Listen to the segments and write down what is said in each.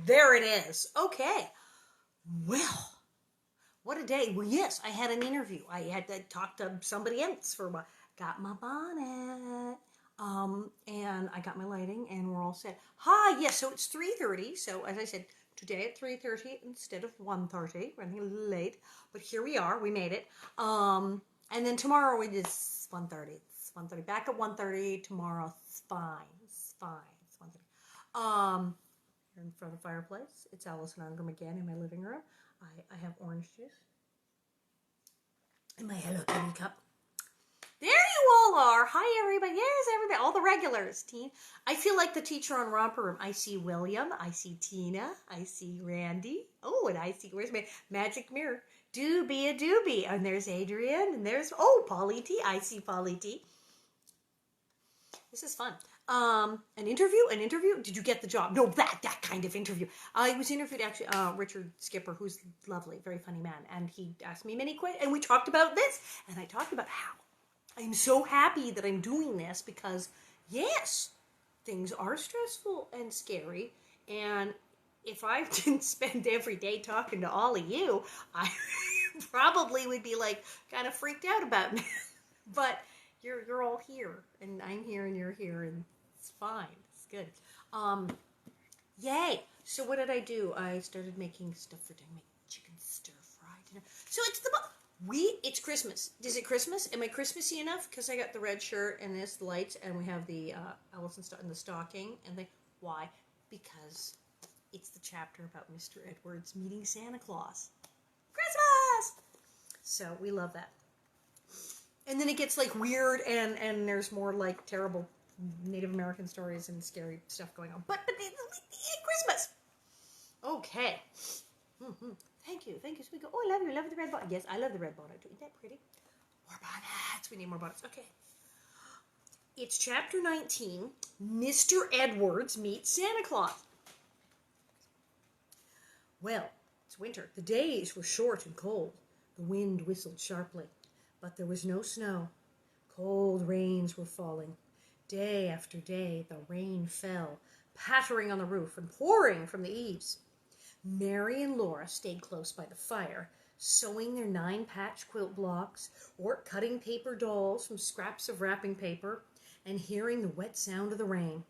there it is. Okay. Well, what a day. Well, yes, I had an interview. I had to talk to somebody else for a while. Got my bonnet. And I got my lighting, and we're all set. Hi, yes, so it's 3:30. So, as I said, today at 3:30 instead of 1:30. Running a little late. But here we are. We made it. And then tomorrow it is 1:30. It's 1:30. Back at 1:30 tomorrow. It's fine. It's fine. It's 1:30. Here in front of the fireplace. It's Alison Arngrim again in my living room. I have orange juice in my Hello Kitty cup. There you all are. Hi, everybody. Yes, everybody. All the regulars. I feel like the teacher on Romper Room. I see William. I see Tina. I see Randy. Oh, and I see, where's my magic mirror? Doobie a doobie. And there's Adrian. And there's, Polly T. I see Polly T. This is fun. An interview? Did you get the job? No, that kind of interview. I was interviewed, actually, Richard Skipper, who's lovely, very funny man. And he asked me many questions. And we talked about this. And I talked about how I'm so happy that I'm doing this because, yes, things are stressful and scary. And if I didn't spend every day talking to all of you, I probably would be like kind of freaked out about it. But you're all here, and I'm here, and you're here, and it's fine. It's good. Yay! So what did I do? I started making stuff for doing my chicken stir fry dinner. So it's Christmas. Is it Christmas? Am I Christmassy enough? Because I got the red shirt and the lights, and we have the Alison and the stocking. And why? Because it's the chapter about Mr. Edwards meeting Santa Claus. Christmas! So we love that. And then it gets like weird, and there's more like terrible Native American stories and scary stuff going on. But Christmas. Okay. Mm-hmm. Thank you. So we go, I love the red bonnet. Yes, I love the red bonnet too. Isn't that pretty? More bonnets. We need more bonnets. Okay. It's chapter 19. Mr. Edwards meets Santa Claus. Well, it's winter. The days were short and cold. The wind whistled sharply, but there was no snow. Cold rains were falling. Day after day, the rain fell, pattering on the roof and pouring from the eaves. Mary and Laura stayed close by the fire, sewing their 9-patch quilt blocks, or cutting paper dolls from scraps of wrapping paper, and hearing the wet sound of the rain.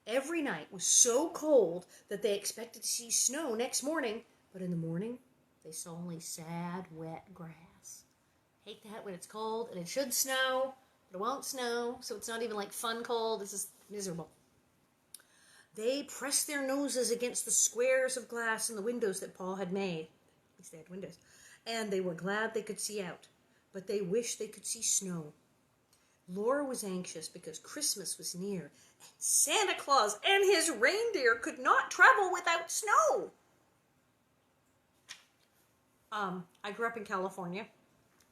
Every night was so cold that they expected to see snow next morning, but in the morning, they saw only sad, wet grass. Hate that when it's cold, and it should snow, but it won't snow, so it's not even like fun cold. This is miserable. They pressed their noses against the squares of glass in the windows that Paul had made. At least they had windows. And they were glad they could see out, but they wished they could see snow. Laura was anxious because Christmas was near, and Santa Claus and his reindeer could not travel without snow. I grew up in California.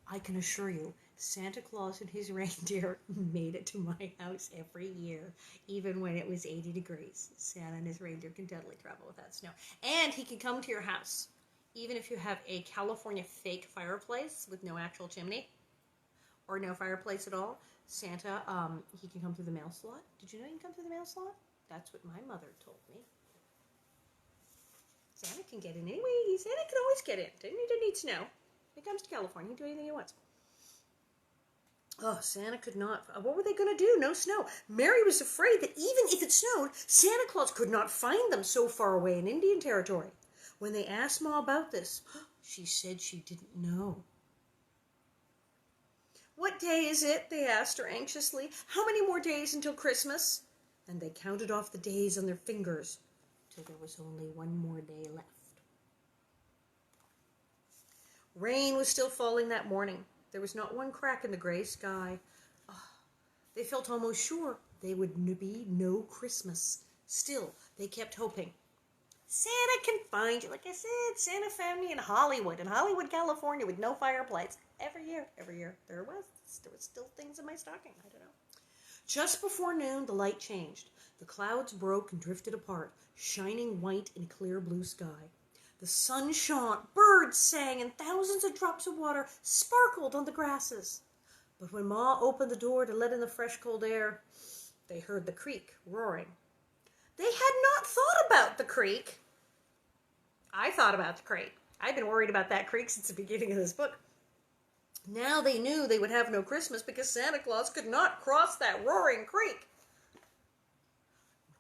I can assure you, Santa Claus and his reindeer made it to my house every year, even when it was 80 degrees. Santa and his reindeer can totally travel without snow. And he can come to your house, even if you have a California fake fireplace with no actual chimney, or no fireplace at all. Santa, he can come through the mail slot. Did you know he can come through the mail slot? That's what my mother told me. Santa can get in anyway. Santa can always get in. Doesn't need snow. When he comes to California, he can do anything he wants. Oh, Santa could not. What were they going to do? No snow. Mary was afraid that even if it snowed, Santa Claus could not find them so far away in Indian Territory. When they asked Ma about this, she said she didn't know. What day is it? They asked her anxiously. How many more days until Christmas? And they counted off the days on their fingers till there was only one more day left. Rain was still falling that morning. There was not one crack in the gray sky. Oh, they felt almost sure there would be no Christmas. Still, they kept hoping. Santa can find you. Like I said, Santa found me in Hollywood, California, with no fireplace. Every year, there was still things in my stocking. I don't know. Just before noon, the light changed. The clouds broke and drifted apart, shining white in a clear blue sky. The sun shone, birds sang, and thousands of drops of water sparkled on the grasses. But when Ma opened the door to let in the fresh, cold air, they heard the creek roaring. They had not thought about the creek. I thought about the creek. I've been worried about that creek since the beginning of this book. Now they knew they would have no Christmas because Santa Claus could not cross that roaring creek.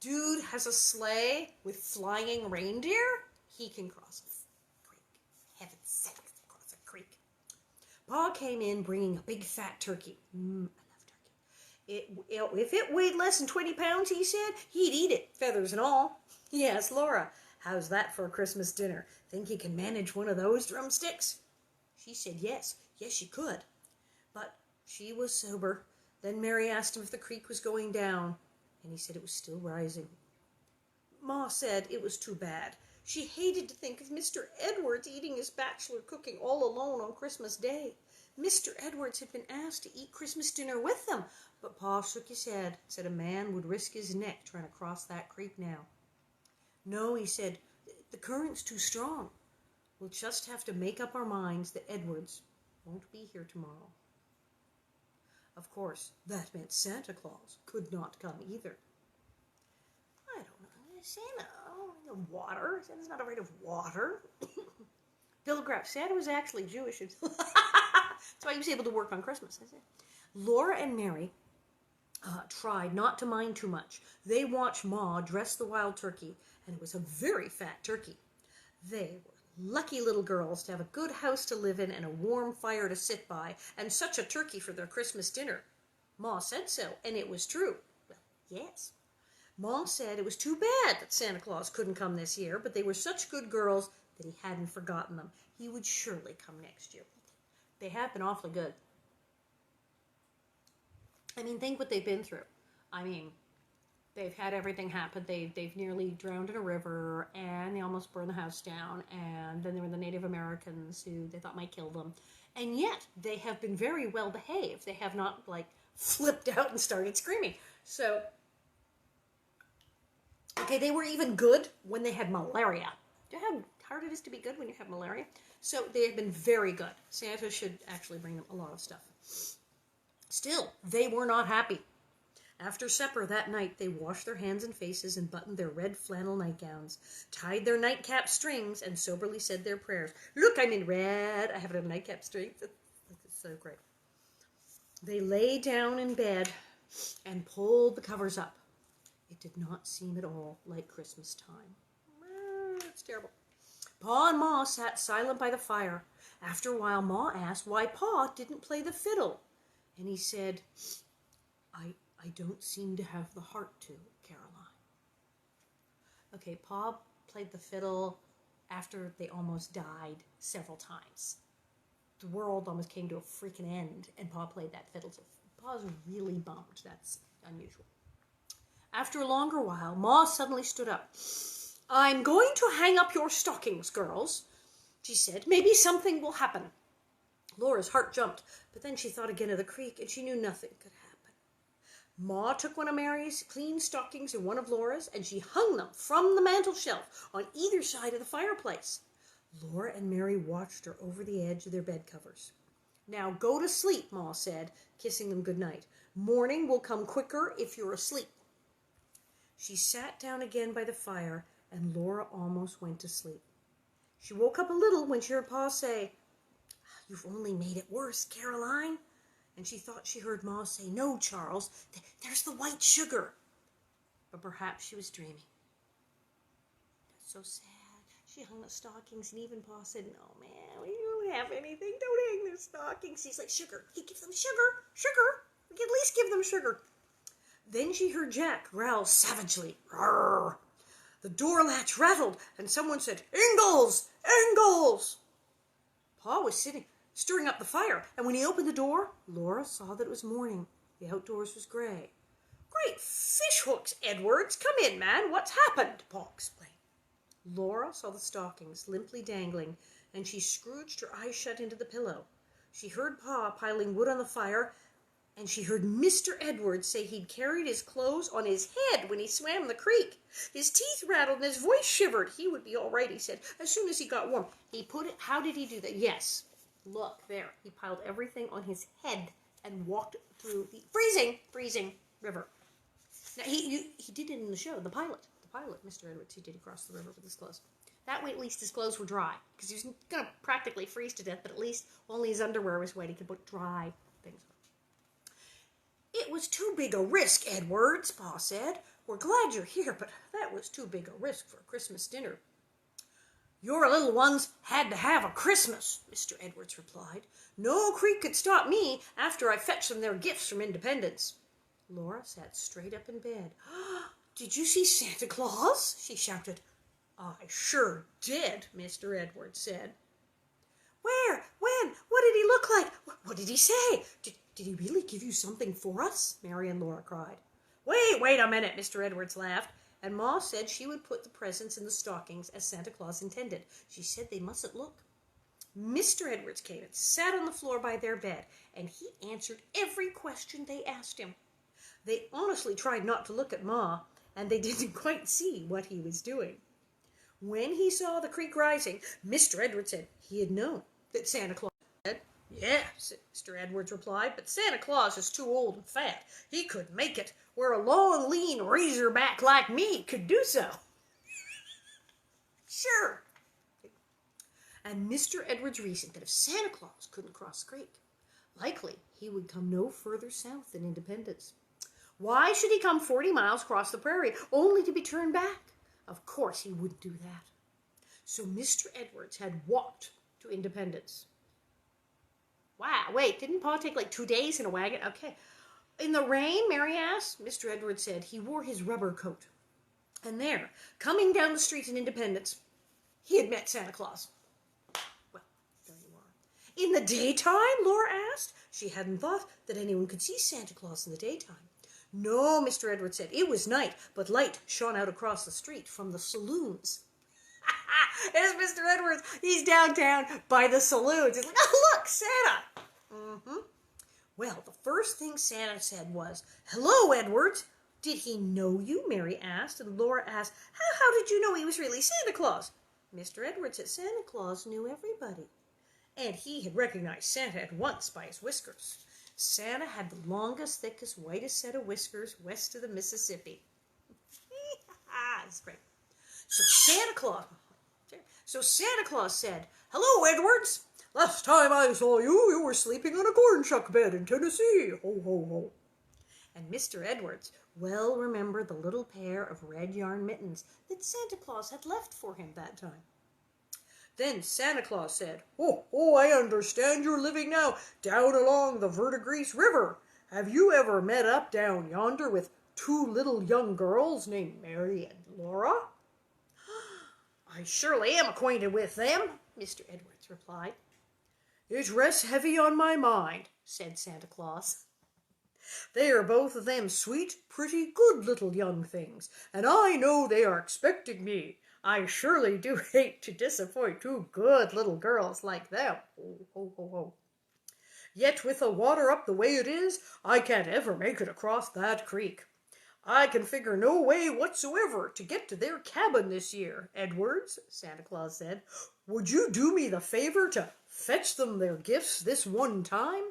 Dude has a sleigh with flying reindeer. He can cross a creek. Heaven's sakes, cross a creek. Pa came in bringing a big fat turkey. I love turkey. If it weighed less than 20 pounds, he said, he'd eat it, feathers and all. He asked Laura, how's that for a Christmas dinner? Think you can manage one of those drumsticks? She said yes she could. But she was sober. Then Mary asked him if the creek was going down, and he said it was still rising. Ma said it was too bad. She hated to think of Mr. Edwards eating his bachelor cooking all alone on Christmas Day. Mr. Edwards had been asked to eat Christmas dinner with them, but Pa shook his head, said a man would risk his neck trying to cross that creek now. No, he said, the current's too strong. We'll just have to make up our minds that Edwards won't be here tomorrow. Of course, that meant Santa Claus could not come either. I don't know. Santa, water. Santa's not afraid of water. Bill Graff, Santa was actually Jewish. That's why he was able to work on Christmas. Laura and Mary tried not to mind too much. They watched Ma dress the wild turkey, and it was a very fat turkey. They were lucky little girls to have a good house to live in and a warm fire to sit by, and such a turkey for their Christmas dinner. Ma said so, and it was true. Well, yes. Ma said it was too bad that Santa Claus couldn't come this year, but they were such good girls that he hadn't forgotten them. He would surely come next year. They have been awfully good. I mean, think what they've been through. I mean, they've had everything happen. They've nearly drowned in a river, and they almost burned the house down, and then there were the Native Americans who they thought might kill them. And yet, they have been very well behaved. They have not, flipped out and started screaming. So, okay, they were even good when they had malaria. Do you know how hard it is to be good when you have malaria? So, they have been very good. Santa should actually bring them a lot of stuff. Still, they were not happy. After supper that night, they washed their hands and faces and buttoned their red flannel nightgowns, tied their nightcap strings, and soberly said their prayers. Look, I'm in red. I have it on nightcap strings. That's so great. They lay down in bed and pulled the covers up. It did not seem at all like Christmas time. That's terrible. Pa and Ma sat silent by the fire. After a while, Ma asked why Pa didn't play the fiddle. And he said, I don't seem to have the heart to, Caroline. Okay, Pa played the fiddle after they almost died several times. The world almost came to a freaking end, and Pa played that fiddle. So Pa's really bummed. That's unusual. After a longer while, Ma suddenly stood up. I'm going to hang up your stockings, girls, she said. Maybe something will happen. Laura's heart jumped, but then she thought again of the creek, and she knew nothing could happen. Ma took one of Mary's clean stockings and one of Laura's, and she hung them from the mantel shelf on either side of the fireplace. Laura and Mary watched her over the edge of their bed covers. Now go to sleep, Ma said, kissing them good night. Morning will come quicker if you're asleep. She sat down again by the fire, and Laura almost went to sleep. She woke up a little when she heard Pa say, You've only made it worse, Caroline. And she thought she heard Ma say, No, Charles, there's the white sugar. But perhaps she was dreaming. That's so sad. She hung the stockings, and even Pa said, No, man, we don't have anything. Don't hang their stockings. He's like, Sugar. He gives them sugar. Sugar. We can at least give them sugar. Then she heard Jack growl savagely. Rawr. The door latch rattled, and someone said, Ingalls! Ingalls! Pa was stirring up the fire, and when he opened the door, Laura saw that it was morning. The outdoors was gray. Great fish hooks, Edwards! Come in, man! What's happened? Pa explained. Laura saw the stockings limply dangling, and she scrooged her eyes shut into the pillow. She heard Pa piling wood on the fire, and she heard Mr. Edwards say he'd carried his clothes on his head when he swam the creek. His teeth rattled and his voice shivered. He would be all right, he said, as soon as he got warm. How did he do that? Yes, look, there. He piled everything on his head and walked through the freezing river. Now, he did it in the show, the pilot, Mr. Edwards, he did cross the river with his clothes. That way at least his clothes were dry, because he was going to practically freeze to death, but at least only his underwear was wet. He could put dry things on. It was too big a risk, Edwards, Pa said. We're glad you're here, but that was too big a risk for a Christmas dinner. Your little ones had to have a Christmas, Mr. Edwards replied. No creek could stop me after I fetched them their gifts from Independence. Laura sat straight up in bed. Did you see Santa Claus? She shouted. I sure did, Mr. Edwards said. Where? When? What did he look like? What did he say? Did he really give you something for us? Mary and Laura cried. Wait a minute, Mr. Edwards laughed. And Ma said she would put the presents in the stockings as Santa Claus intended. She said they mustn't look. Mr. Edwards came and sat on the floor by their bed, and he answered every question they asked him. They honestly tried not to look at Ma, and they didn't quite see what he was doing. When he saw the creek rising, Mr. Edwards said he had known that Santa Claus said, Yes, Mr. Edwards replied, but Santa Claus is too old and fat. He couldn't make it, where a long, lean razorback like me could do so. Sure. And Mr. Edwards reasoned that if Santa Claus couldn't cross the creek, likely he would come no further south than Independence. Why should he come 40 miles across the prairie only to be turned back? Of course he wouldn't do that. So Mr. Edwards had walked to Independence. Wow, wait, didn't Pa take like 2 days in a wagon? Okay. In the rain, Mary asked. Mr. Edwards said he wore his rubber coat. And there, coming down the street in Independence, he had met Santa Claus. Well, there you are. In the daytime, Laura asked. She hadn't thought that anyone could see Santa Claus in the daytime. No, Mr. Edwards said, it was night, but light shone out across the street from the saloons. There's Mr. Edwards. He's downtown by the saloons. He's like, oh, look, Santa. Mm-hmm. Well, the first thing Santa said was, hello, Edwards. Did he know you? Mary asked, and Laura asked, how did you know he was really Santa Claus? Mr. Edwards said Santa Claus knew everybody, and he had recognized Santa at once by his whiskers. Santa had the longest, thickest, whitest set of whiskers west of the Mississippi. It's great. So Santa Claus said, hello, Edwards. Last time I saw you, you were sleeping on a corn shuck bed in Tennessee. Ho, ho, ho. And Mr. Edwards well remembered the little pair of red yarn mittens that Santa Claus had left for him that time. Then Santa Claus said, Oh, I understand you're living now down along the Verdigris River. Have you ever met up down yonder with 2 little young girls named Mary and Laura? I surely am acquainted with them, Mr. Edwards replied. It rests heavy on my mind, said Santa Claus. They are both of them sweet, pretty, good little young things, and I know they are expecting me. I surely do hate to disappoint 2 good little girls like them. Ho, ho, ho, ho. Yet with the water up the way it is, I can't ever make it across that creek. I can figure no way whatsoever to get to their cabin this year, Edwards, Santa Claus said. Would you do me the favor to fetch them their gifts this one time?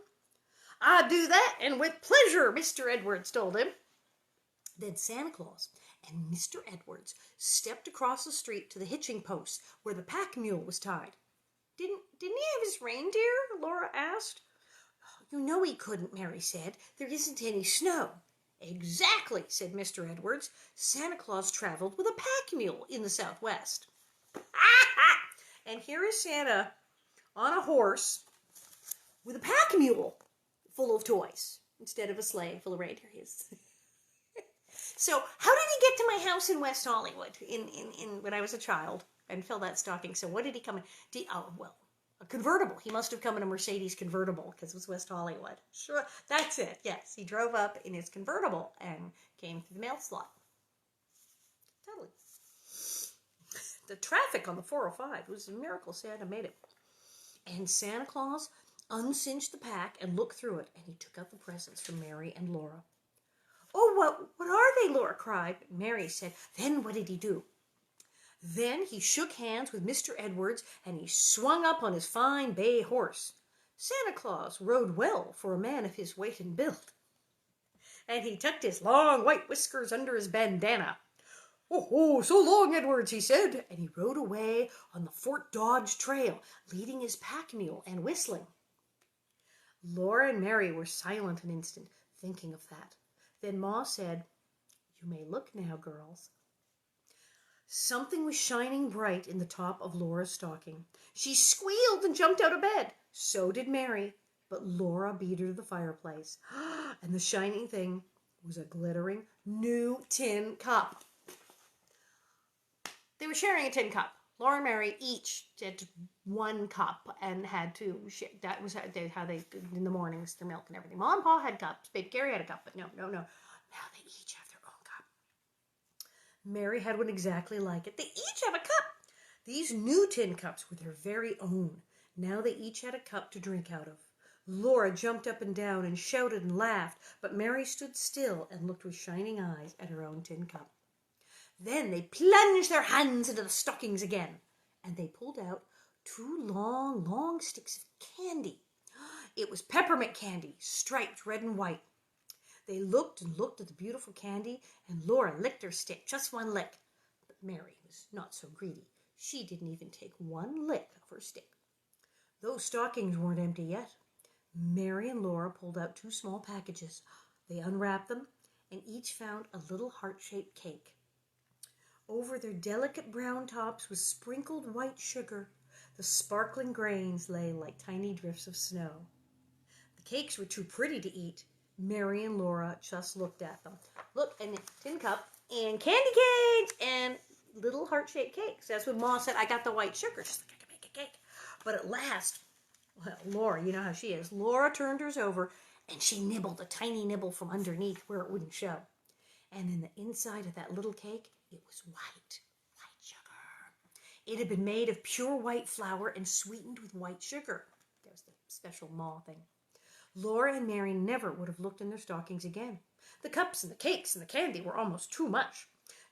I'd do that, and with pleasure, Mr. Edwards told him. Then Santa Claus and Mr. Edwards stepped across the street to the hitching post where the pack mule was tied. Didn't he have his reindeer? Laura asked. You know he couldn't, Mary said. There isn't any snow. Exactly, said Mr. Edwards. Santa Claus traveled with a pack mule in the Southwest. And here is Santa on a horse with a pack mule full of toys instead of a sleigh full of reindeer. So how did he get to my house in West Hollywood in when I was a child and fill that stocking? So what did he come in? A convertible. He must have come in a Mercedes convertible because it was West Hollywood. Sure, that's it. Yes, he drove up in his convertible and came to the mail slot. Totally. The traffic on the 405 was a miracle Santa made it. And Santa Claus uncinched the pack and looked through it, and he took out the presents for Mary and Laura. Oh, what are they? Laura cried. Mary said, then what did he do? Then he shook hands with Mr. Edwards, and he swung up on his fine bay horse. Santa Claus rode well for a man of his weight and build. And he tucked his long white whiskers under his bandana. Oh, so long, Edwards, he said, and he rode away on the Fort Dodge trail, leading his pack mule and whistling. Laura and Mary were silent an instant, thinking of that. Then Ma said, "You may look now, girls." Something was shining bright in the top of Laura's stocking. She squealed and jumped out of bed. So did Mary, but Laura beat her to the fireplace. And the shining thing was a glittering new tin cup. They were sharing a tin cup. Laura and Mary each had one cup and had to share. That was how they in the mornings, their milk and everything. Mom and Pa had cups. Baby Gary had a cup, but no. Now they each have their own cup. Mary had one exactly like it. They each have a cup. These new tin cups were their very own. Now they each had a cup to drink out of. Laura jumped up and down and shouted and laughed, but Mary stood still and looked with shining eyes at her own tin cup. Then they plunged their hands into the stockings again, and they pulled out two long sticks of candy. It was peppermint candy, striped red and white. They looked and looked at the beautiful candy, and Laura licked her stick, just one lick. But Mary was not so greedy. She didn't even take one lick of her stick. Those stockings weren't empty yet. Mary and Laura pulled out two small packages. They unwrapped them, and each found a little heart-shaped cake. Over their delicate brown tops was sprinkled white sugar. The sparkling grains lay like tiny drifts of snow. The cakes were too pretty to eat. Mary and Laura just looked at them. Look, and a tin cup, and candy canes, and little heart-shaped cakes. That's when Ma said, "I got the white sugar." She's like, "I can make a cake." But at last, well, Laura, you know how she is. Laura turned hers over, and she nibbled a tiny nibble from underneath where it wouldn't show. And in the inside of that little cake, it was white sugar. It had been made of pure white flour and sweetened with white sugar. That was the special Ma thing. Laura and Mary never would have looked in their stockings again. The cups and the cakes and the candy were almost too much.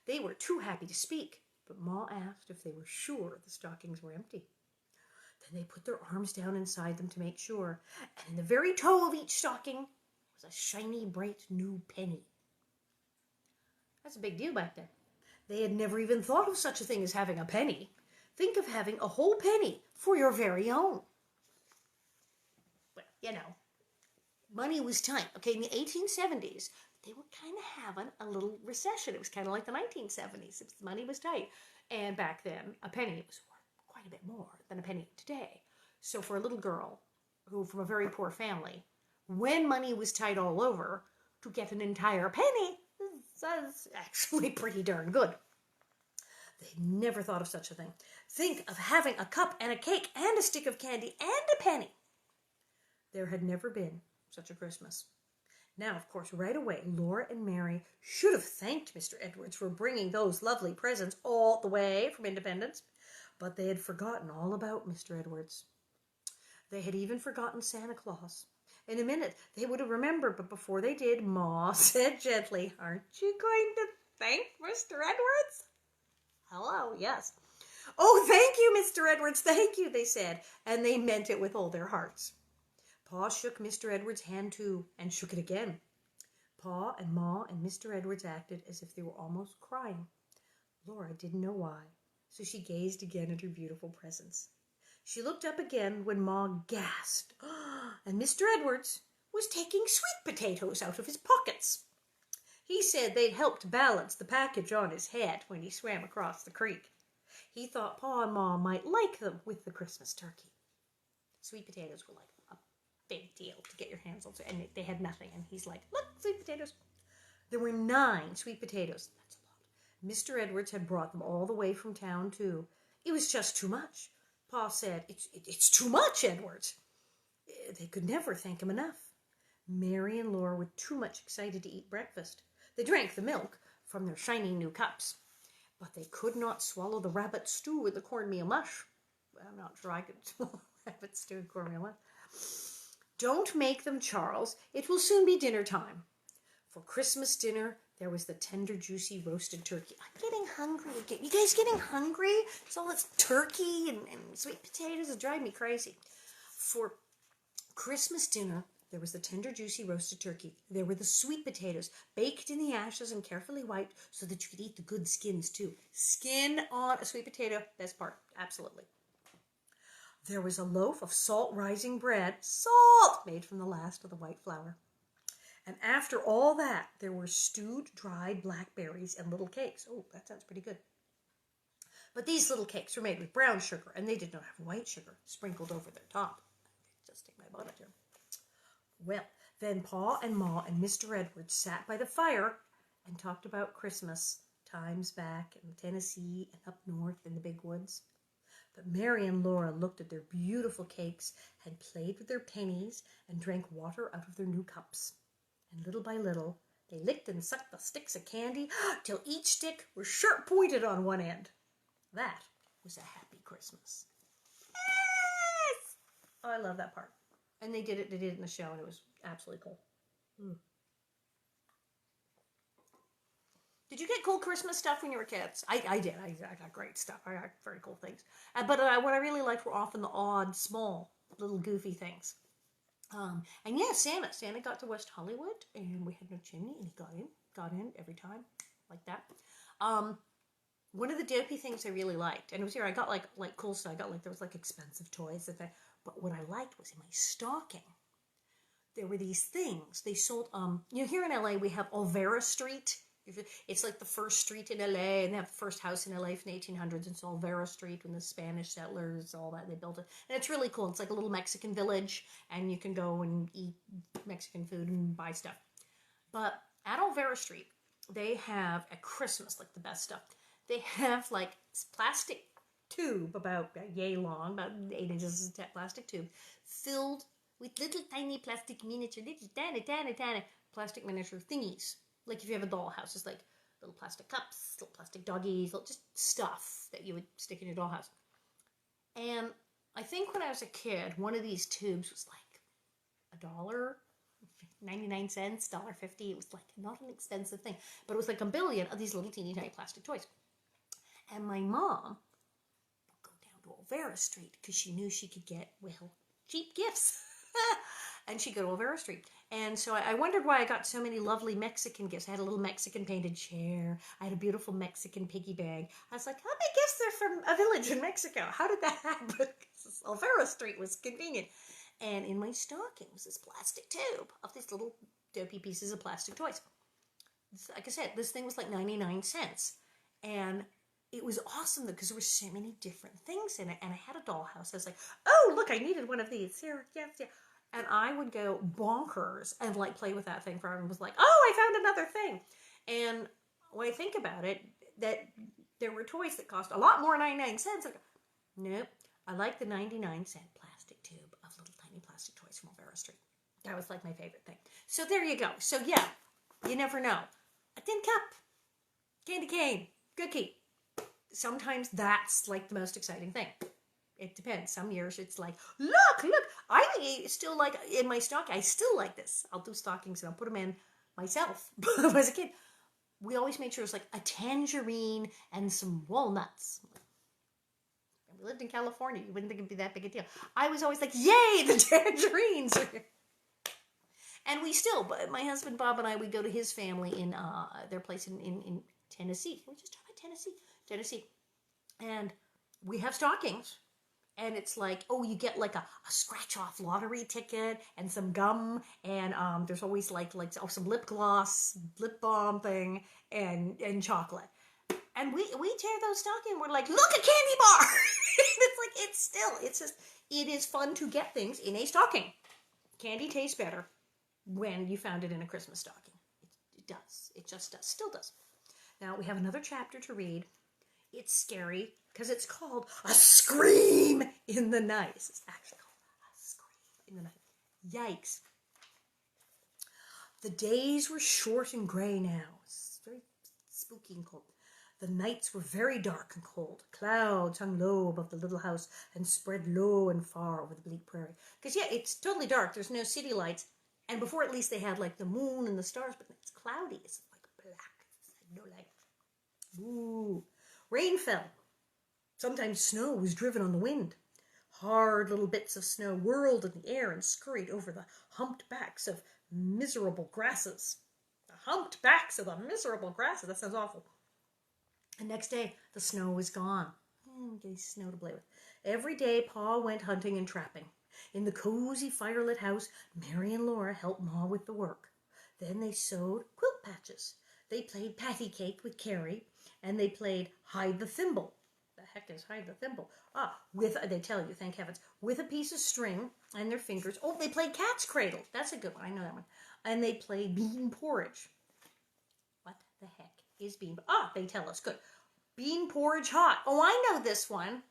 They were too happy to speak, but Ma asked if they were sure the stockings were empty. Then they put their arms down inside them to make sure, and in the very toe of each stocking was a shiny, bright new penny. That's a big deal back then. They had never even thought of such a thing as having a penny. Think of having a whole penny for your very own. Well, you know, money was tight. Okay, in the 1870s, they were kind of having a little recession. It was kind of like the 1970s. Money was tight. And back then, a penny was worth quite a bit more than a penny today. So for a little girl who from a very poor family, when money was tight all over, to get an entire penny, that's actually pretty darn good. They'd never thought of such a thing. Think of having a cup and a cake and a stick of candy and a penny. There had never been such a Christmas. Now, of course, right away, Laura and Mary should have thanked Mr. Edwards for bringing those lovely presents all the way from Independence, but they had forgotten all about Mr. Edwards. They had even forgotten Santa Claus. In a minute, they would have remembered, but before they did, Ma said gently, "Aren't you going to thank Mr. Edwards?" Hello, yes. "Oh, thank you, Mr. Edwards, thank you," they said, and they meant it with all their hearts. Pa shook Mr. Edwards' hand too, and shook it again. Pa and Ma and Mr. Edwards acted as if they were almost crying. Laura didn't know why, so she gazed again at her beautiful presents. She looked up again when Ma gasped, and Mr. Edwards was taking sweet potatoes out of his pockets. He said they'd helped balance the package on his head when he swam across the creek. He thought Pa and Ma might like them with the Christmas turkey. Sweet potatoes were like a big deal to get your hands on, and they had nothing. And he's like, "Look, sweet potatoes." There were 9 sweet potatoes. That's a lot. Mr. Edwards had brought them all the way from town, too. It was just too much. Pa said, It's too much, Edwards." They could never thank him enough. Mary and Laura were too much excited to eat breakfast. They drank the milk from their shiny new cups, but they could not swallow the rabbit stew with the cornmeal mush. I'm not sure I could swallow rabbit stew and cornmeal mush. "Don't make them, Charles. It will soon be dinner time." For Christmas dinner, there was the tender, juicy roasted turkey. I'm getting hungry again. You guys getting hungry? It's all this turkey and sweet potatoes is driving me crazy. For Christmas dinner, There was the tender, juicy roasted turkey. There were the sweet potatoes, baked in the ashes and carefully wiped so that you could eat the good skins too. Skin on a sweet potato, best part, absolutely. There was a loaf of salt-rising bread, salt, made from the last of the white flour. And after all that, there were stewed dried blackberries and little cakes. Oh, that sounds pretty good. But these little cakes were made with brown sugar, and they did not have white sugar sprinkled over their top. Just take my bonnet here. Well, then Pa and Ma and Mr. Edwards sat by the fire and talked about Christmas times back in Tennessee and up north in the big woods. But Mary and Laura looked at their beautiful cakes and played with their pennies and drank water out of their new cups. And little by little, they licked and sucked the sticks of candy till each stick was sharp-pointed on one end. That was a happy Christmas. Yes! Oh, I love that part. And they did it in the show, and it was absolutely cool. Did you get cool Christmas stuff when you were kids? I did. I got great stuff. I got very cool things. But what I really liked were often the odd, small, little goofy things. And yeah, Santa got to West Hollywood, and we had no chimney, and he got in every time, like that. One of the dopey things I really liked, and it was here, I got like cool stuff. I got there was expensive toys that but what I liked was in my stocking, there were these things they sold. Here in LA we have Olvera Street. It's like the first street in LA, and they have the first house in LA from the 1800s. It's Olvera Street when the Spanish settlers, all that, they built it. And it's really cool. It's like a little Mexican village, and you can go and eat Mexican food and buy stuff. But at Olvera Street, they have at Christmas, the best stuff. They have plastic tube about yay long, about 8 inches of plastic tube, filled with little tiny plastic miniature, little tiny plastic miniature thingies. Like if you have a dollhouse, it's like little plastic cups, little plastic doggies, little just stuff that you would stick in your dollhouse. And I think when I was a kid, one of these tubes was $1, 99 cents, $1.50. It was not an expensive thing, but it was a billion of these little teeny tiny plastic toys. And my mom would go down to Olvera Street because she knew she could get, cheap gifts. And she'd go to Olvera Street. And so I wondered why I got so many lovely Mexican gifts. I had a little Mexican painted chair. I had a beautiful Mexican piggy bag. I was like, how many gifts are from a village in Mexico? How did that happen? Because Olvera Street was convenient. And in my stocking was this plastic tube of these little dopey pieces of plastic toys. Like I said, this thing was 99 cents. And it was awesome because there were so many different things in it. And I had a dollhouse. I was like, oh, look, I needed one of these. Here, yes. And I would go bonkers and play with that thing forever and was like, oh, I found another thing. And when I think about it, that there were toys that cost a lot more 99 cents. Nope. I like the 99-cent plastic tube of little tiny plastic toys from Olvera Street. That was my favorite thing. So there you go. So yeah, you never know. A tin cup, candy cane, cookie. Sometimes that's the most exciting thing. It depends. Some years it's look, I still in my stocking, I still like this. I'll do stockings and I'll put them in myself. But when I was a kid, we always made sure it was a tangerine and some walnuts. When we lived in California, you wouldn't think it'd be that big a deal. I was always yay, the tangerines! And we still, but my husband Bob and I, we go to his family in their place in Tennessee. Can we just talk about Tennessee. And we have stockings. And it's you get a scratch-off lottery ticket and some gum. And there's always some lip gloss, lip balm thing, and chocolate. And we tear those stockings. We're like, look, a candy bar! It is fun to get things in a stocking. Candy tastes better when you found it in a Christmas stocking. It does. It just does. Still does. Now, we have another chapter to read. It's scary because it's called A Scream in the Night. It's actually called A Scream in the Night. Yikes. The days were short and gray now. It's very spooky and cold. The nights were very dark and cold. Clouds hung low above the little house and spread low and far over the bleak prairie. Because, yeah, it's totally dark. There's no city lights. And before, at least, they had, the moon and the stars. But it's cloudy. It's black. No light. Ooh. Rain fell. Sometimes snow was driven on the wind. Hard little bits of snow whirled in the air and scurried over the humped backs of miserable grasses. The humped backs of the miserable grasses. That sounds awful. And next day, the snow was gone. Getting snow to play with. Every day, Pa went hunting and trapping. In the cozy firelit house, Mary and Laura helped Ma with the work. Then they sewed quilt patches. They played patty cake with Carrie, and they played hide the thimble. The heck is hide the thimble? They tell you, thank heavens, with a piece of string and their fingers. Oh, they played cat's cradle. That's a good one. I know that one. And they played bean porridge. What the heck is bean? They tell us. Good. Bean porridge hot. Oh, I know this one.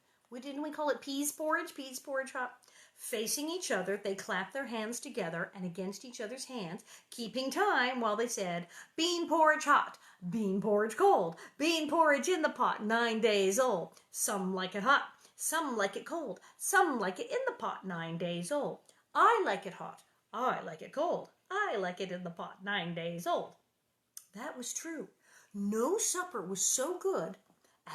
Didn't we call it peas porridge? Peas porridge hot. Facing each other, they clapped their hands together and against each other's hands, keeping time while they said, bean porridge hot, bean porridge cold, bean porridge in the pot, 9 days old. Some like it hot, some like it cold, some like it in the pot, 9 days old. I like it hot, I like it cold, I like it in the pot, 9 days old. That was true. No supper was so good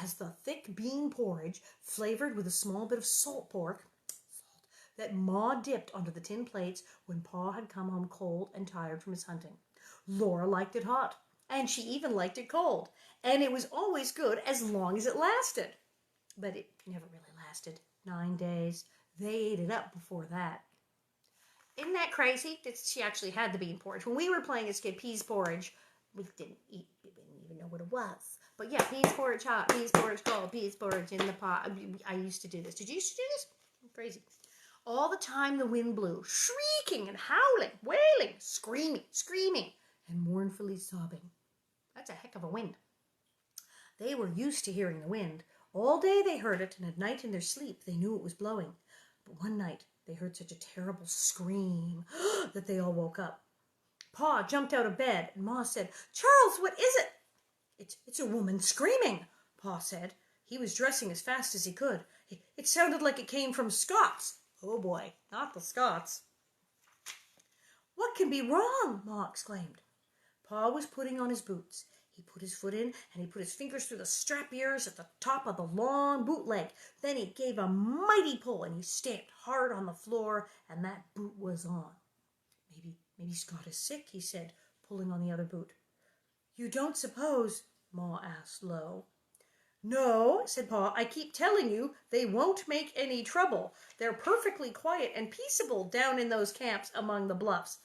as the thick bean porridge flavored with a small bit of salt pork that Ma dipped onto the tin plates when Pa had come home cold and tired from his hunting. Laura liked it hot, and she even liked it cold, and it was always good as long as it lasted. But it never really lasted. 9 days. They ate it up before that. Isn't that crazy? She actually had the bean porridge. When we were playing as kid peas porridge, we didn't even know what it was. But yeah, peas porridge hot, peas porridge cold, peas porridge in the pot. I used to do this. Did you used to do this? Crazy. All the time the wind blew, shrieking and howling, wailing, screaming, and mournfully sobbing. That's a heck of a wind. They were used to hearing the wind. All day they heard it, and at night in their sleep they knew it was blowing. But one night they heard such a terrible scream that they all woke up. Pa jumped out of bed, and Ma said, "Charles, what is it?" It's a woman screaming," Pa said. He was dressing as fast as he could. It sounded like it came from Scott's. Oh boy, not the Scots. "What can be wrong?" Ma exclaimed. Pa was putting on his boots. He put his foot in, and he put his fingers through the strap ears at the top of the long boot leg. Then he gave a mighty pull, and he stamped hard on the floor, and that boot was on. Maybe Scott is sick," he said, pulling on the other boot. "You don't suppose?" Ma asked low. "No," said Pa, "I keep telling you they won't make any trouble. They're perfectly quiet and peaceable down in those camps among the bluffs."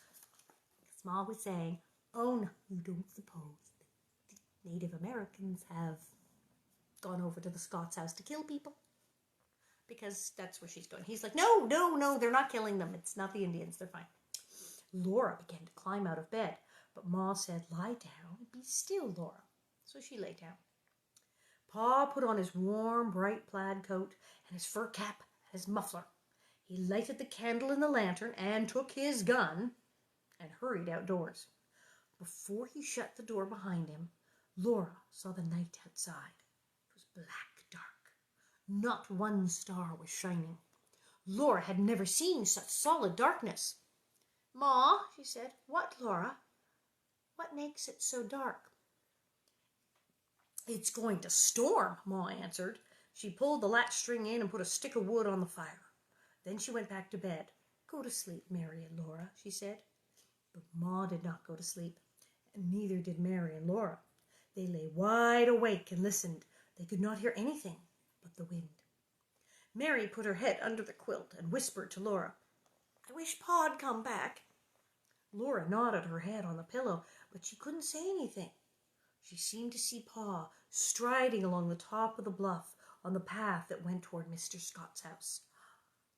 Ma was saying, "Oh, no, you don't suppose the Native Americans have gone over to the Scots' house to kill people?" Because that's where she's going. He's like, no, they're not killing them. It's not the Indians. They're fine. Laura began to climb out of bed, but Ma said, "Lie down and be still, Laura." So she lay down. Pa put on his warm, bright plaid coat and his fur cap and his muffler. He lighted the candle in the lantern and took his gun and hurried outdoors. Before he shut the door behind him, Laura saw the night outside. It was black dark. Not one star was shining. Laura had never seen such solid darkness. "Ma," she said. "What, Laura? What makes it so dark?" "It's going to storm," Ma answered. She pulled the latch string in and put a stick of wood on the fire. Then she went back to bed. "Go to sleep, Mary and Laura," she said. But Ma did not go to sleep, and neither did Mary and Laura. They lay wide awake and listened. They could not hear anything but the wind. Mary put her head under the quilt and whispered to Laura, "I wish Pa'd come back." Laura nodded her head on the pillow, but she couldn't say anything. She seemed to see Pa striding along the top of the bluff on the path that went toward Mr. Scott's house.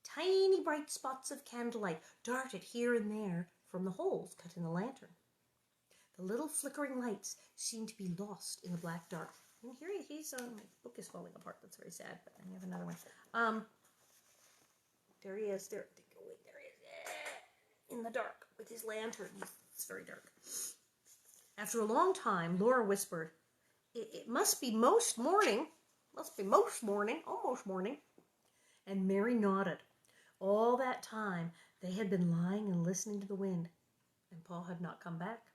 Tiny bright spots of candlelight darted here and there from the holes cut in the lantern. The little flickering lights seemed to be lost in the black dark. And here he's my book is falling apart. That's very sad, but I have another one. There he is. There he is. In the dark with his lantern. It's very dark. After a long time, Laura whispered, It must be most morning. Almost morning. And Mary nodded. All that time, they had been lying and listening to the wind, and Pa had not come back.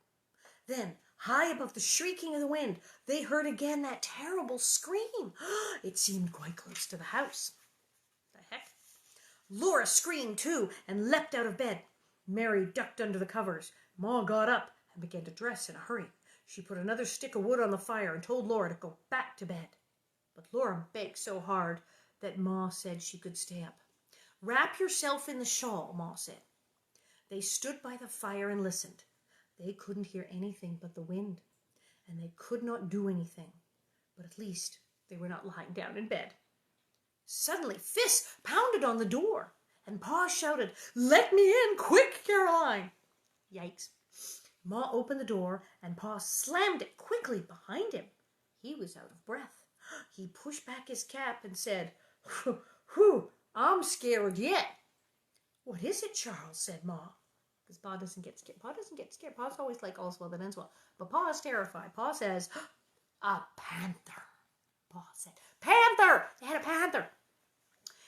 Then, high above the shrieking of the wind, they heard again that terrible scream. It seemed quite close to the house. The heck? Laura screamed too and leapt out of bed. Mary ducked under the covers. Ma got up and began to dress in a hurry. She put another stick of wood on the fire and told Laura to go back to bed. But Laura begged so hard that Ma said she could stay up. Wrap yourself in the shawl, Ma said. They stood by the fire and listened. They couldn't hear anything but the wind, and they could not do anything. But at least they were not lying down in bed. Suddenly, fists pounded on the door, and Pa shouted, "Let me in, quick, Caroline!" Yikes. Ma opened the door, and Pa slammed it quickly behind him. He was out of breath. He pushed back his cap and said, "Whew, I'm scared yet." "What is it, Charles?" said Ma. Because Pa doesn't get scared. Pa doesn't get scared. Pa's always like, all's well that ends well. But Pa is terrified. Pa says, "A panther." Pa said, "Panther!" They had a panther.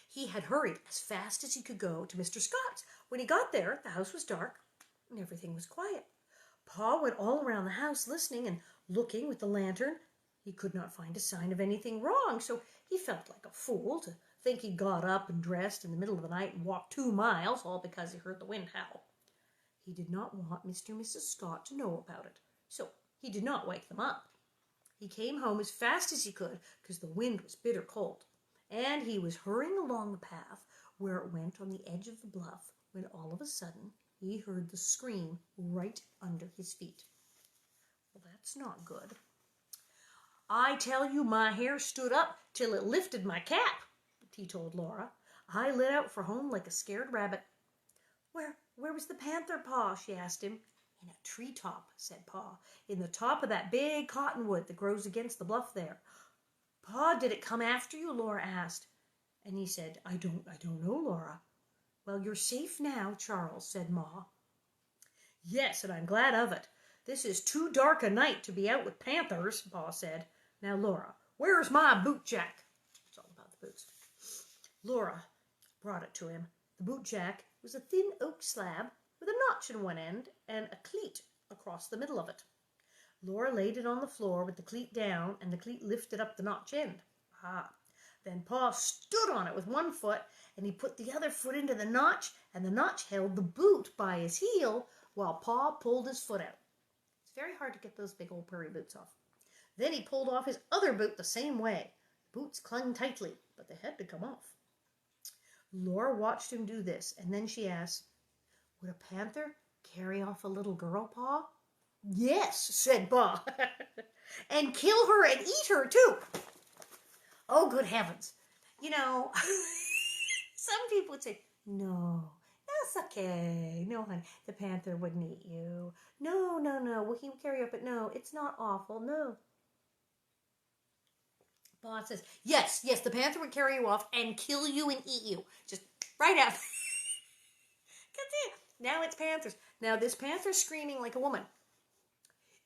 He had hurried as fast as he could go to Mr. Scott's. When he got there, the house was dark and everything was quiet. Pa went all around the house listening and looking with the lantern. He could not find a sign of anything wrong, so he felt like a fool to think he got up and dressed in the middle of the night and walked 2 miles, all because he heard the wind howl. He did not want Mr. and Mrs. Scott to know about it, so he did not wake them up. He came home as fast as he could, because the wind was bitter cold, and he was hurrying along the path where it went on the edge of the bluff when all of a sudden he heard the scream right under his feet. Well, that's not good. "I tell you, my hair stood up till it lifted my cap," he told Laura. "I lit out for home like a scared rabbit." Where was the panther, Pa?" she asked him. "In a treetop," said Pa, "in the top of that big cottonwood that grows against the bluff there." "Pa, did it come after you?" Laura asked. And he said, I don't know, Laura." "Well, you're safe now, Charles," said Ma. "Yes, and I'm glad of it. This is too dark a night to be out with panthers," Pa said. "Now, Laura, where's my boot jack?" It's all about the boots. Laura brought it to him. The boot jack was a thin oak slab with a notch in one end and a cleat across the middle of it. Laura laid it on the floor with the cleat down, and the cleat lifted up the notch end. Then Pa stood on it with one foot, and he put the other foot into the notch, and the notch held the boot by his heel while Pa pulled his foot out. It's very hard to get those big old Prairie boots off. Then he pulled off his other boot the same way. The boots clung tightly, but they had to come off. Laura watched him do this, and then she asked, "Would a panther carry off a little girl, Pa?" "Yes," said Pa, "and kill her and eat her, too." Oh, good heavens. You know, some people would say, "No, that's okay. No, honey, the panther wouldn't eat you. No, well, he would carry you up, but no, it's not awful, no." Pa says, yes, the panther would carry you off and kill you and eat you. Just right out. That's it. Now it's panthers. Now this panther's screaming like a woman.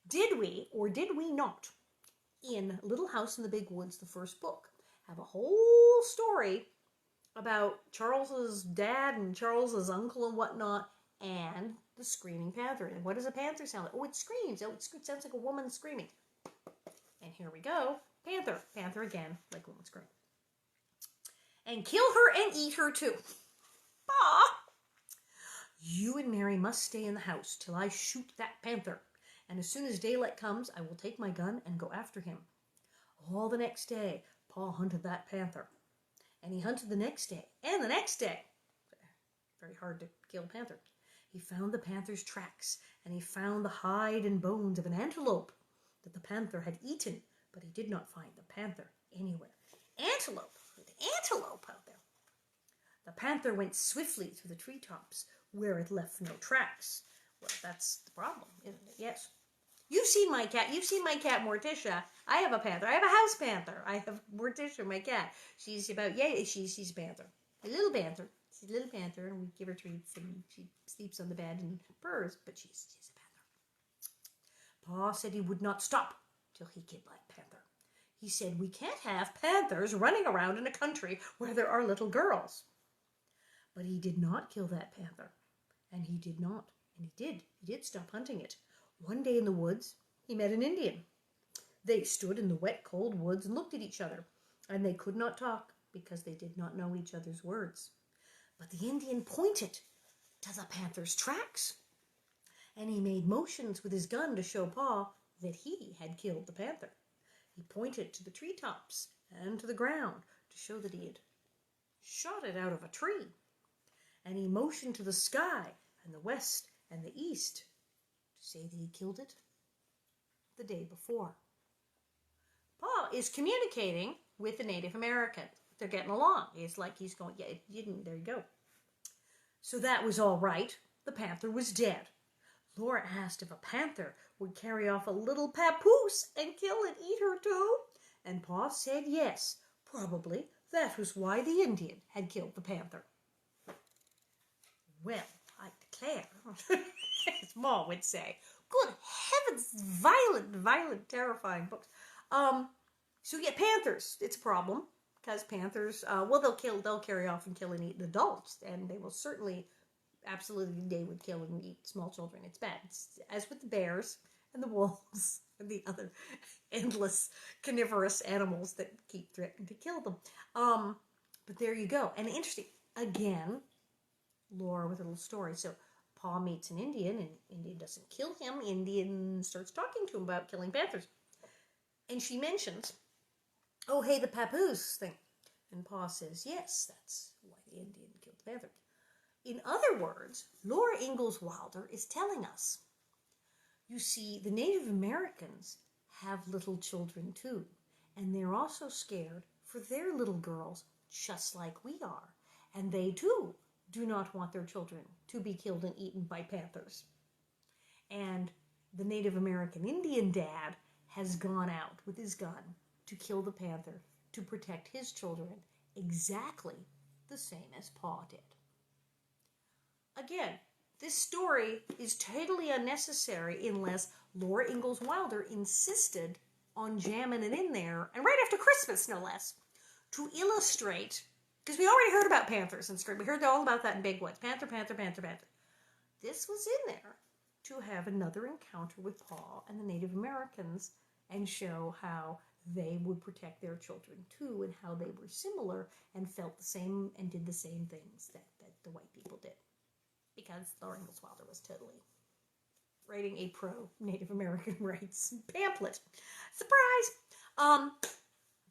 Did we, or did we not, in Little House in the Big Woods, the first book, have a whole story about Charles's dad and Charles's uncle and whatnot, and the screaming panther? And what does a panther sound like? Oh, it screams. Oh, it sounds like a woman screaming. And here we go. Panther again, like woman scream. "And kill her and eat her too." "Pa, you and Mary must stay in the house till I shoot that panther. And as soon as daylight comes, I will take my gun and go after him." All the next day, Pa hunted that panther. And he hunted the next day, and the next day. Very hard to kill a panther. He found the panther's tracks, and he found the hide and bones of an antelope that the panther had eaten, but he did not find the panther anywhere. Antelope out there. The panther went swiftly through the treetops, where it left no tracks. Well, that's the problem, isn't it? Yes. You've seen my cat, Morticia. I have a panther. I have a house panther. I have Morticia, my cat. She's about, she's a panther. A little panther. She's a little panther, and we give her treats, and she sleeps on the bed and purrs, but she's a panther. Pa said he would not stop till he killed that panther. He said, "We can't have panthers running around in a country where there are little girls." But he did not kill that panther. And he did not. And he did stop hunting it. One day in the woods, he met an Indian. They stood in the wet, cold woods and looked at each other. And they could not talk because they did not know each other's words. But the Indian pointed to the panther's tracks, and he made motions with his gun to show Pa that he had killed the panther. He pointed to the treetops and to the ground to show that he had shot it out of a tree. And he motioned to the sky and the west and the east to say that he killed it the day before. Pa is communicating with the Native American. They're getting along. It's like he's going, yeah, there you go. So that was all right. The panther was dead. Laura asked if a panther would carry off a little papoose and kill and eat her too. And Pa said yes. Probably that was why the Indian had killed the panther. Well, I declare, as Ma would say, good heavens, violent, terrifying books. So yeah, panthers, it's a problem. Because panthers, they'll carry off and kill and eat adults. And they will certainly, absolutely, they would kill and eat small children. It's bad. It's, as with the bears and the wolves and the other endless carnivorous animals that keep threatening to kill them. But there you go. And interesting, again, Laura with a little story. So Pa meets an Indian, and Indian doesn't kill him. Indian starts talking to him about killing panthers. And she mentions, oh, hey, the papoose thing. And Pa says, yes, that's why the Indian killed the panther. In other words, Laura Ingalls Wilder is telling us, you see, the Native Americans have little children too. And they're also scared for their little girls, just like we are. And they too do not want their children to be killed and eaten by panthers. And the Native American Indian dad has gone out with his gun to kill the panther to protect his children exactly the same as Pa did. Again, this story is totally unnecessary unless Laura Ingalls Wilder insisted on jamming it in there, and right after Christmas, no less, to illustrate, because we already heard about panthers in Scream. We heard all about that in Big Woods. Panther. This was in there to have another encounter with Pa and the Native Americans and show how they would protect their children too, and how they were similar and felt the same and did the same things that the white people did. Because Laura Ingalls Wilder was totally writing a pro-Native American rights pamphlet. Surprise!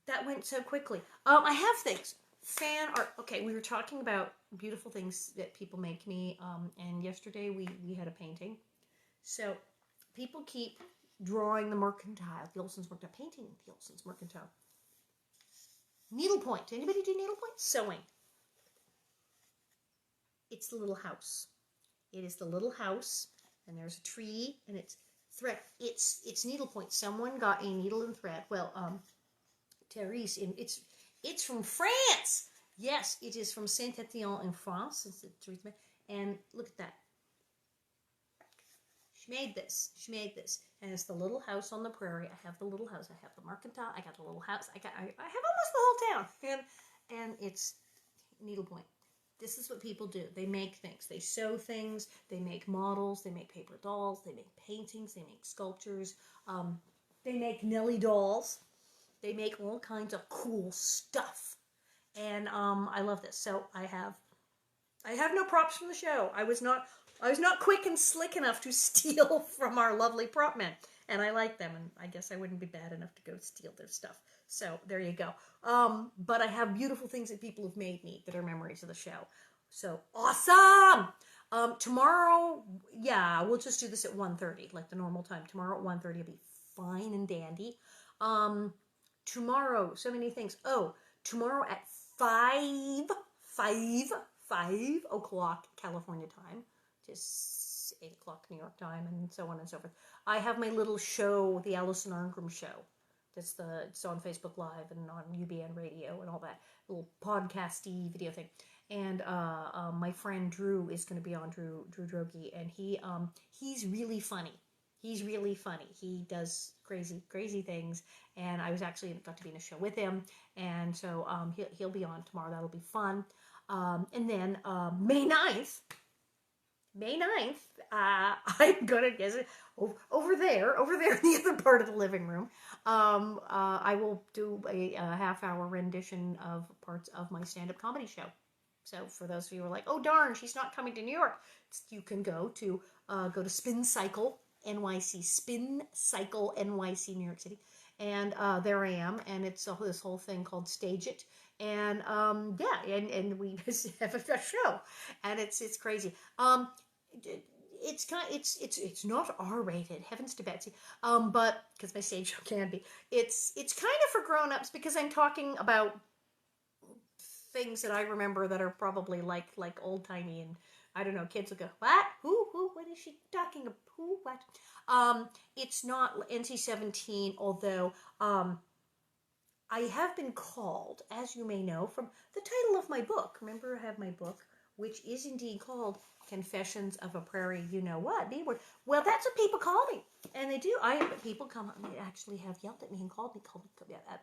That went so quickly. I have things. Fan art. Okay, we were talking about beautiful things that people make me, and yesterday we had a painting. So people keep drawing the mercantile. The Olesons worked on painting the Olesons mercantile. Needlepoint. Anybody do needlepoint? Sewing. It's the little house. It is the little house, and there's a tree, and it's thread. It's needlepoint. Someone got a needle and thread. Well, Therese, it's from France. Yes, it is from Saint-Étienne in France. And look at that. She made this. And it's the little house on the prairie. I have the little house. I have the mercantile. I got the little house. I have almost the whole town. And it's needlepoint. This is what people do. They make things. They sew things. They make models. They make paper dolls. They make paintings. They make sculptures. They make Nellie dolls. They make all kinds of cool stuff. And I love this. So I have no props from the show. I was not quick and slick enough to steal from our lovely prop men. And I like them, and I guess I wouldn't be bad enough to go steal their stuff. So there you go. But I have beautiful things that people have made me that are memories of the show. So awesome! Tomorrow, yeah, we'll just do this at 1:30, like the normal time. Tomorrow at 1:30 will be fine and dandy. Tomorrow, so many things. Oh, tomorrow at 5 o'clock California time, just 8 o'clock New York time, and so on and so forth. I have my little show, the Alison Arngrim show. It's on Facebook Live and on UBN Radio and all that little podcasty video thing. And my friend Drew is going to be on, Drew Drogi, and he's really funny. He's really funny. He does crazy things, and I was actually got to be in a show with him, and so he'll be on tomorrow. That'll be fun. And then May 9th, I'm gonna guess it over there in the other part of the living room. I will do a half-hour rendition of parts of my stand-up comedy show. So for those of you who are like, oh darn, she's not coming to New York, you can go to Spin Cycle NYC, Spin Cycle NYC, New York City, and there I am, and it's this whole thing called Stage It, and yeah, and we have a show, and it's crazy. It's not R-rated, heavens to Betsy, but because my stage show can be, it's kind of for grown-ups because I'm talking about things that I remember that are probably like old-timey, and I don't know, kids will go, what? Who, what is she talking about? Who, what? It's not NC-17, although, I have been called, as you may know, from the title of my book. Remember, I have my book, which is indeed called Confessions of a Prairie, you know what, B-word. Well, that's what people call me. And they do. People come up and they actually have yelled at me and called me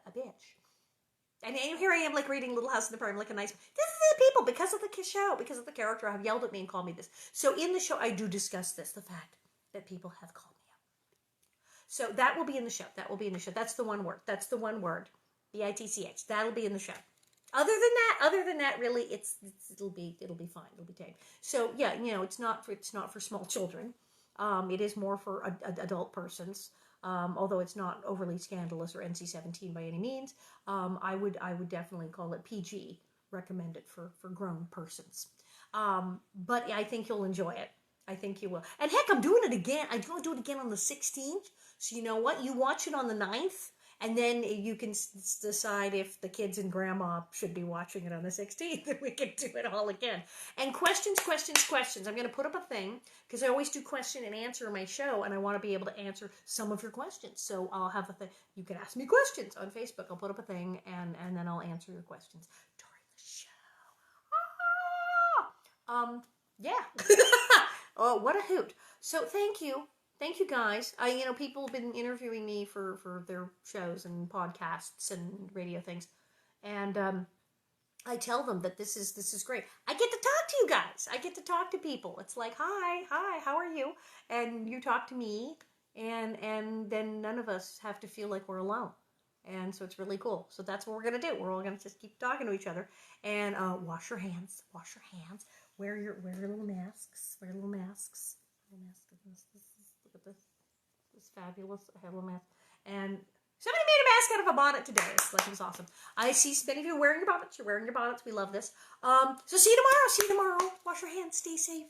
a bitch. And here I am, like, reading Little House on the Prairie. I'm like a nice, this is the people, because of the show, because of the character, have yelled at me and called me this. So in the show, I do discuss this, the fact that people have called me out. So that will be in the show. That will be in the show. That's the one word. That's the one word. BITCH. That'll be in the show. Other than that, really, it'll be fine. It'll be tame. So yeah, you know, it's not for small children. It is more for adult persons. Although it's not overly scandalous or NC-17 by any means. I would definitely call it PG, recommended for grown persons. But I think you'll enjoy it. I think you will. And heck, I'm doing it again. I'm going to do it again on the 16th. So you know what? You watch it on the 9th. And then you can decide if the kids and grandma should be watching it on the 16th, and we can do it all again. And questions. I'm going to put up a thing, because I always do question and answer in my show, and I want to be able to answer some of your questions. So I'll have a thing. You can ask me questions on Facebook. I'll put up a thing, and then I'll answer your questions during the show. Yeah. Oh, what a hoot. So thank you. Thank you, guys. People have been interviewing me for their shows and podcasts and radio things, and I tell them that this is great. I get to talk to you guys. I get to talk to people. It's like, hi, how are you? And you talk to me, and then none of us have to feel like we're alone. And so it's really cool. So that's what we're gonna do. We're all gonna just keep talking to each other, and wash your hands. Wear your little masks. Wear little masks. Look at this fabulous. I have a little mask. And somebody made a mask out of a bonnet today. It was awesome. I see many of you wearing your bonnets. You're wearing your bonnets. We love this. So see you tomorrow. Wash your hands. Stay safe.